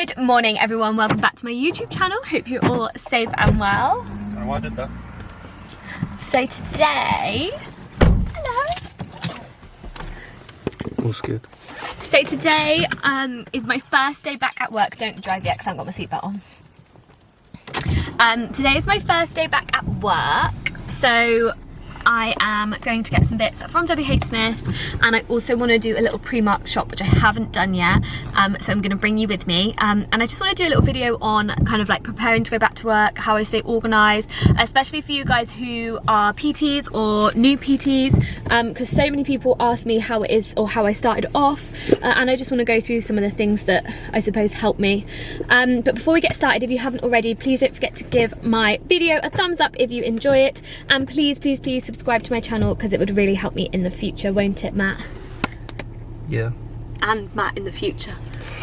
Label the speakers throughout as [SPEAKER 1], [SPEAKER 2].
[SPEAKER 1] Good morning everyone, welcome back to my YouTube channel. Hope you're all safe and well.
[SPEAKER 2] Oh, I did that.
[SPEAKER 1] So today, hello.
[SPEAKER 2] All's good.
[SPEAKER 1] So today is my first day back at work. Don't drive yet because I haven't got my seatbelt on. Today is my first day back at work. So I am going to get some bits from WH Smith, and I also want to do a little Primark shop, which I haven't done yet, so I'm going to bring you with me, and I just want to do a little video on kind of like preparing to go back to work, how I stay organised, especially for you guys who are PTs or new PTs, because so many people ask me how it is or how I started off, and I just want to go through some of the things that I suppose help me. But before we get started, if you haven't already, please don't forget to give my video a thumbs up if you enjoy it, and please subscribe to my channel because it would really help me in the future, won't it, Matt?
[SPEAKER 2] Yeah.
[SPEAKER 1] And Matt in the future,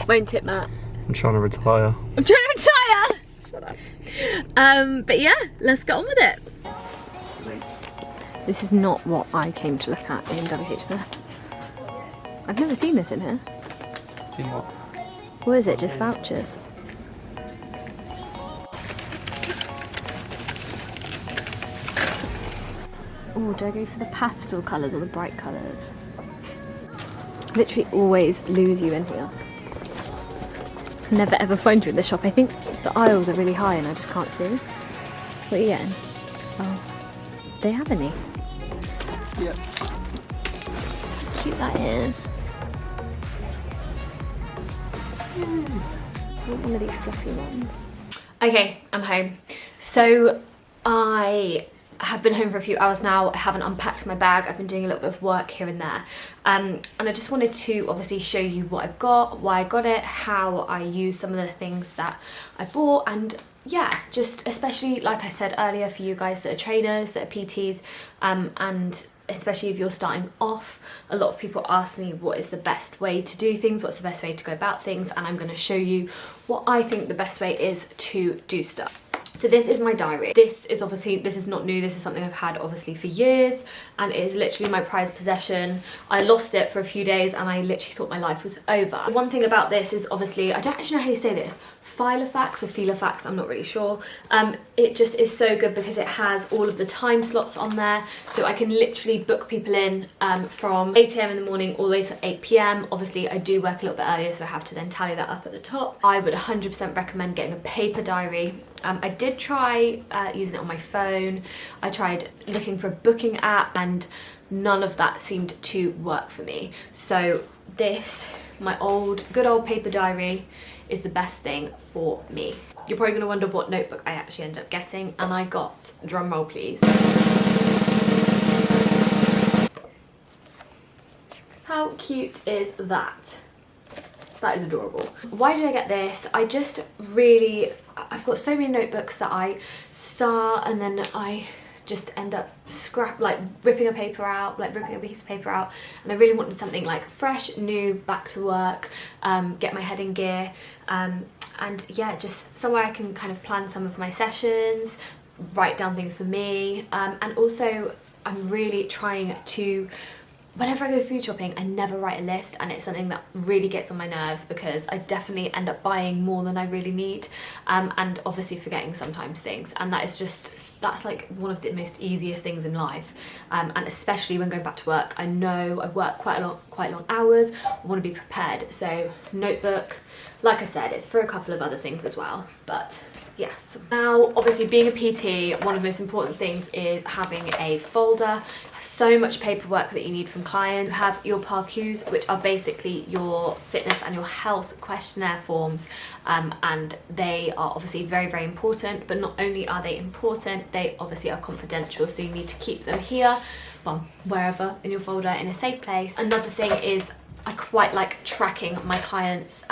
[SPEAKER 1] won't it, Matt?
[SPEAKER 2] I'm trying to retire.
[SPEAKER 1] I'm trying to retire! Shut up. But yeah, let's get on with it. This is not what I came to look at in WH Smith. I've never seen this in here.
[SPEAKER 2] See what?
[SPEAKER 1] What is it, just vouchers? Oh, do I go for the pastel colours or the bright colours? Literally always lose you in here. Never ever find you in the shop. I think the aisles are really high and I just can't see. What are you getting? Oh, they have any?
[SPEAKER 2] Yeah.
[SPEAKER 1] How cute that is. I want one of these fluffy ones. Okay, I'm home. So I have been home for a few hours now. I haven't unpacked my bag. I've been doing a little bit of work here and there, and I just wanted to obviously show you what I've got, why I got it, how I use some of the things that I bought, and yeah, just especially like I said earlier, for you guys that are trainers, that are PTs, and especially if you're starting off, a lot of people ask me what is the best way to do things, what's the best way to go about things, and I'm going to show you what I think the best way is to do stuff. So this is my diary. This is not new. This is something I've had obviously for years, and it is literally my prized possession. I lost it for a few days and I literally thought my life was over. One thing about this is obviously, I don't actually know how you say this, Filofax or Filofax, I'm not really sure. It just is so good because it has all of the time slots on there, so I can literally book people in from 8 AM in the morning all the way to 8 PM. Obviously I do work a little bit earlier, so I have to then tally that up at the top. I would 100% recommend getting a paper diary. I did try using it on my phone. I tried looking for a booking app and none of that seemed to work for me. So this, my good old paper diary, is the best thing for me. You're probably going to wonder what notebook I actually ended up getting, and I got, drum roll please, how cute is that? That is adorable. Why did I get this? I've got so many notebooks that I start and then I just end up ripping a piece of paper out, and I really wanted something like fresh, new, back to work, get my head in gear, and yeah, just somewhere I can kind of plan some of my sessions, write down things for me, and also I'm really trying to, whenever I go food shopping, I never write a list, and it's something that really gets on my nerves because I definitely end up buying more than I really need, and obviously forgetting sometimes things, and that's like one of the most easiest things in life, and especially when going back to work. I know I work quite long hours, I want to be prepared, so notebook, like I said, it's for a couple of other things as well, but yes. Now, obviously being a PT, one of the most important things is having a folder. So much paperwork that you need from clients. You have your PARQs, which are basically your fitness and your health questionnaire forms, and they are obviously very important, but not only are they important, they obviously are confidential, so you need to keep them here, well, wherever in your folder, in a safe place. Another thing is I quite like tracking my clients'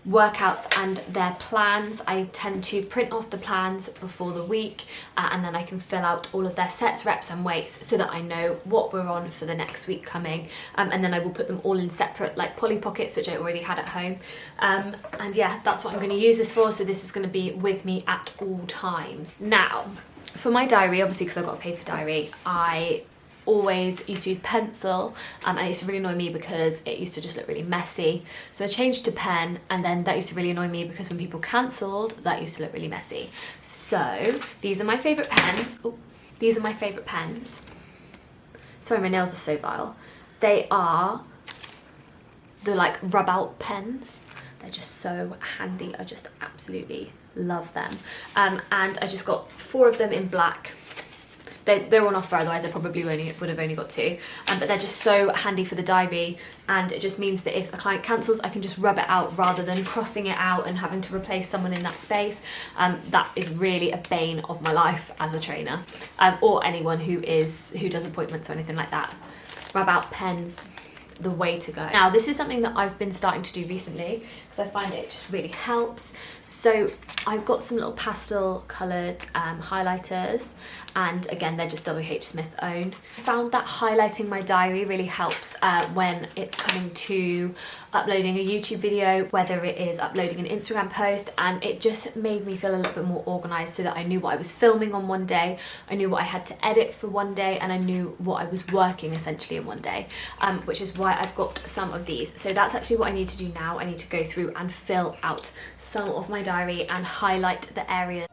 [SPEAKER 1] workouts and their plans. I tend to print off the plans before the week, and then I can fill out all of their sets, reps and weights so that I know what we're on for the next week coming, and then I will put them all in separate like Polly Pockets, which I already had at home, and yeah, that's what I'm going to use this for, so this is going to be with me at all times. Now, for my diary, obviously because I've got a paper diary, I always used to use pencil, and it used to really annoy me because it used to just look really messy. So I changed to pen, and then that used to really annoy me because when people cancelled, that used to look really messy. So these are my favourite pens. Ooh, these are my favourite pens. Sorry, my nails are so vile. They are the like rub out pens. They're just so handy. I just absolutely love them. And I just got 4 of them in black. They're on offer, otherwise I probably would have only got 2. But they're just so handy for the diary, and it just means that if a client cancels, I can just rub it out rather than crossing it out and having to replace someone in that space. That is really a bane of my life as a trainer, or anyone who does appointments or anything like that. Rub out pens, the way to go. Now this is something that I've been starting to do recently because I find it just really helps. So I've got some little pastel coloured highlighters, and again they're just WH Smith owned. I found that highlighting my diary really helps when it's coming to uploading a YouTube video, whether it is uploading an Instagram post, and it just made me feel a little bit more organised so that I knew what I was filming on one day, I knew what I had to edit for one day, and I knew what I was working essentially in one day, which is why I've got some of these. So that's actually what I need to do now. I need to go through and fill out some of my diary and highlight the areas.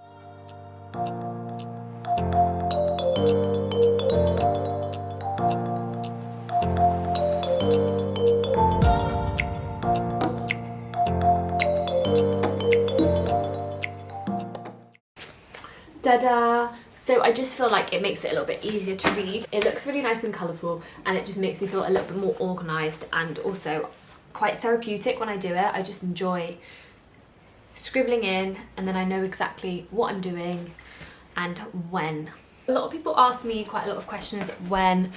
[SPEAKER 1] Da-da! So I just feel like it makes it a little bit easier to read. It looks really nice and colourful, and it just makes me feel a little bit more organised, and also quite therapeutic when I do it. I just enjoy scribbling in, and then I know exactly what I'm doing and when. A lot of people ask me quite a lot of questions when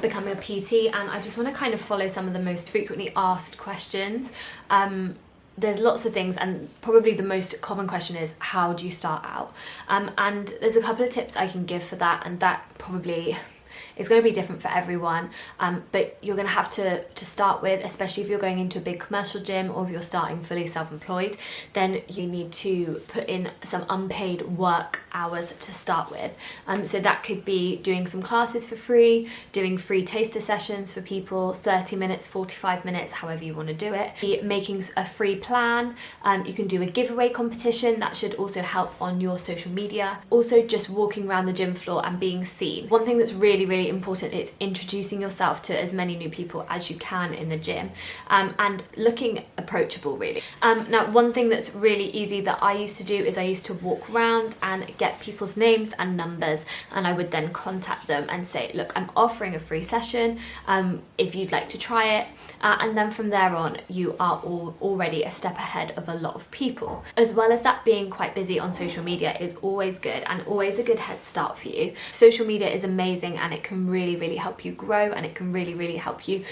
[SPEAKER 1] becoming a PT, and I just want to kind of follow some of the most frequently asked questions. There's lots of things, and probably the most common question is, how do you start out? And there's a couple of tips I can give for that, and that probably is going to be different for everyone, but you're going to have to start with, especially if you're going into a big commercial gym or if you're starting fully self-employed, then you need to put in some unpaid work hours to start with. So that could be doing some classes for free, doing free taster sessions for people, 30 minutes, 45 minutes, however you want to do it. Making a free plan. You can do a giveaway competition. That should also help on your social media. Also just walking around the gym floor and being seen. One thing that's really important is introducing yourself to as many new people as you can in the gym, and looking approachable really. Now one thing that's really easy that I used to do is I used to walk around and get people's names and numbers, and I would then contact them and say, look, I'm offering a free session if you'd like to try it, and then from there on you are already a step ahead of a lot of people. As well as that, being quite busy on social media is always good and always a good head start for you. Social media is amazing, and it can really help you grow, and it can really help you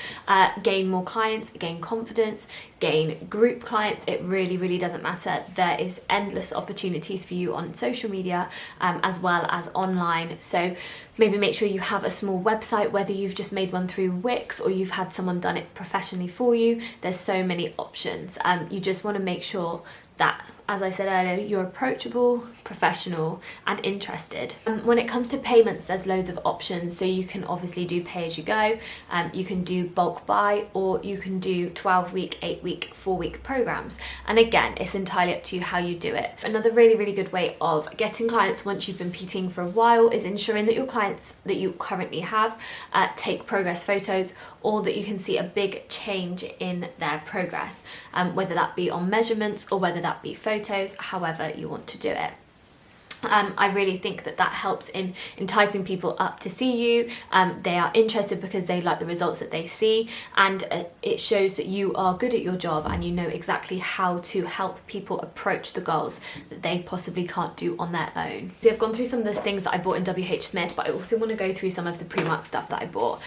[SPEAKER 1] gain more clients, gain confidence, gain group clients. It really doesn't matter. There is endless opportunities for you on social media as well as online. So maybe make sure you have a small website, whether you've just made one through Wix or you've had someone done it professionally for you. There's so many options. You just want to make sure that, as I said earlier, you're approachable, professional and interested. When it comes to payments, there's loads of options. So you can obviously do pay as you go, you can do bulk buy, or you can do 12-week, 8-week, 4-week programs. And again, it's entirely up to you how you do it. Another really good way of getting clients once you've been PTing for a while is ensuring that your clients that you currently have take progress photos, or that you can see a big change in their progress, whether that be on measurements or whether that be photos, however you want to do it. I really think that helps in enticing people up to see you. They are interested because they like the results that they see, and it shows that you are good at your job and you know exactly how to help people approach the goals that they possibly can't do on their own. So I've gone through some of the things that I bought in WH Smith, but I also want to go through some of the Primark stuff that I bought.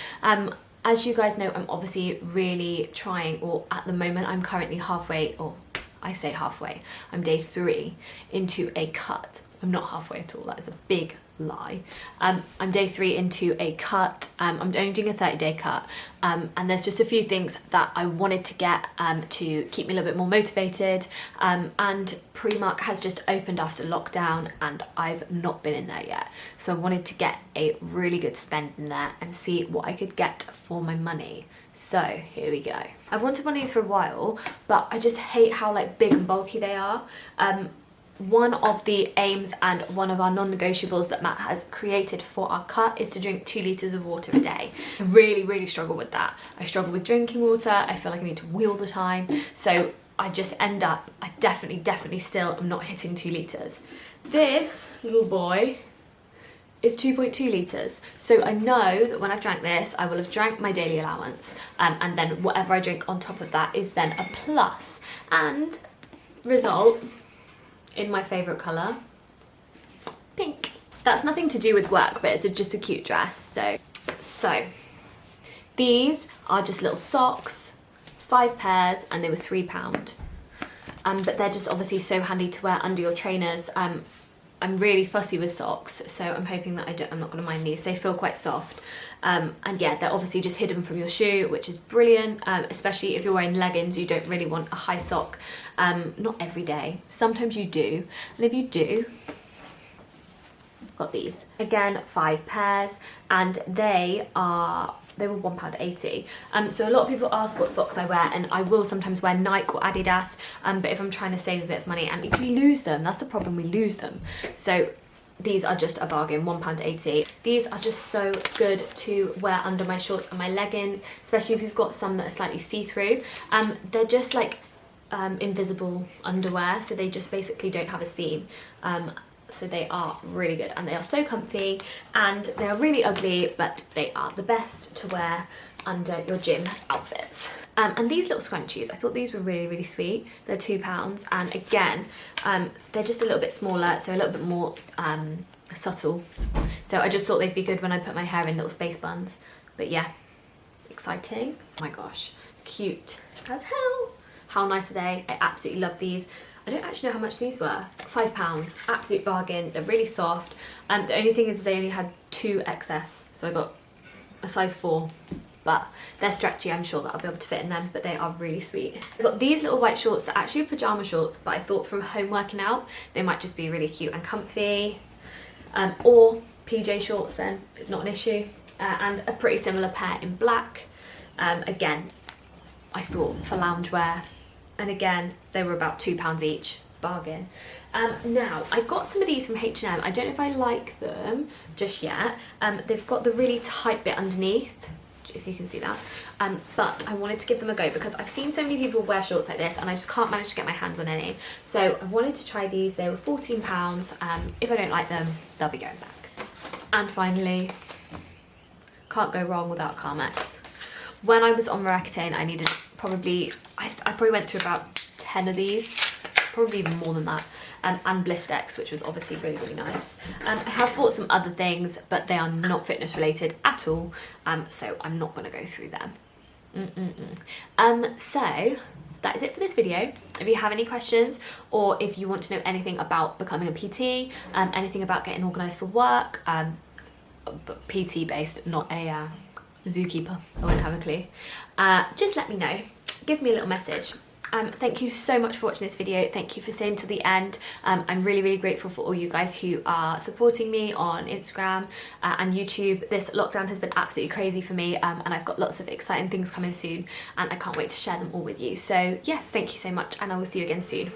[SPEAKER 1] As you guys know, I'm obviously really trying, or at the moment I'm currently halfway, or I say halfway, I'm day 3 into a cut. I'm not halfway at all. That is a big lie. I'm day 3 into a cut. I'm only doing a 30-day cut, and there's just a few things that I wanted to get to keep me a little bit more motivated, and Primark has just opened after lockdown and I've not been in there yet, so I wanted to get a really good spend in there and see what I could get for my money. So here we go. I've wanted one of these for a while, but I just hate how like big and bulky they are. One of the aims and one of our non-negotiables that Matt has created for our cut is to drink 2 litres of water a day. I really struggle with that. I struggle with drinking water. I feel like I need to wee all the time. So I just end up, I definitely still am not hitting 2 litres. This little boy is 2.2 litres. So I know that when I've drank this, I will have drank my daily allowance. And then whatever I drink on top of that is then a plus. And result, in my favourite colour, pink. That's nothing to do with work, but it's just a cute dress. So these are just little socks, 5 pairs, and they were £3. But they're just obviously so handy to wear under your trainers. I'm really fussy with socks, so I'm hoping that I'm not going to mind these. They feel quite soft. And yeah, they're obviously just hidden from your shoe, which is brilliant, especially if you're wearing leggings. You don't really want a high sock, not every day. Sometimes you do, and if you do, I've got these. Again, 5 pairs, and they were £1.80. So a lot of people ask what socks I wear, and I will sometimes wear Nike or Adidas, but if I'm trying to save a bit of money, and we lose them, that's the problem, we lose them. So these are just a bargain, £1.80. These are just so good to wear under my shorts and my leggings, especially if you've got some that are slightly see-through. They're just like invisible underwear, so they just basically don't have a seam. So they are really good, and they are so comfy, and they are really ugly, but they are the best to wear under your gym outfits. And these little scrunchies, I thought these were really sweet. They're £2, and again, they're just a little bit smaller, so a little bit more subtle. So I just thought they'd be good when I put my hair in little space buns. But yeah, exciting. Oh my gosh, cute as hell. How nice are they? I absolutely love these. I don't actually know how much these were. £5, absolute bargain. They're really soft. The only thing is they only had 2XS, so I got a size 4. But they're stretchy, I'm sure that I'll be able to fit in them, but they are really sweet. I've got these little white shorts that are actually pyjama shorts, but I thought from home working out, they might just be really cute and comfy. Or PJ shorts then, it's not an issue. And a pretty similar pair in black. Again, I thought for loungewear. And again, they were about £2 each, bargain. Now, I got some of these from H&M. I don't know if I like them just yet. They've got the really tight bit underneath, if you can see that. But I wanted to give them a go because I've seen so many people wear shorts like this and I just can't manage to get my hands on any. So I wanted to try these. They were £14. If I don't like them, they'll be going back. And finally, can't go wrong without Carmex. When I was on Roaccutane, I needed probably, I probably went through about 10 of these, probably even more than that, and Blistex, which was obviously really nice. I have bought some other things, but they are not fitness related at all, so I'm not going to go through them. So that is it for this video. If you have any questions, or if you want to know anything about becoming a PT, anything about getting organised for work, but PT based, not a zookeeper, I wouldn't have a clue, just let me know. Give me a little message. Thank you so much for watching this video. Thank you for staying to the end. I'm really grateful for all you guys who are supporting me on Instagram and YouTube. This lockdown has been absolutely crazy for me, and I've got lots of exciting things coming soon, and I can't wait to share them all with you. So yes, thank you so much, and I will see you again soon.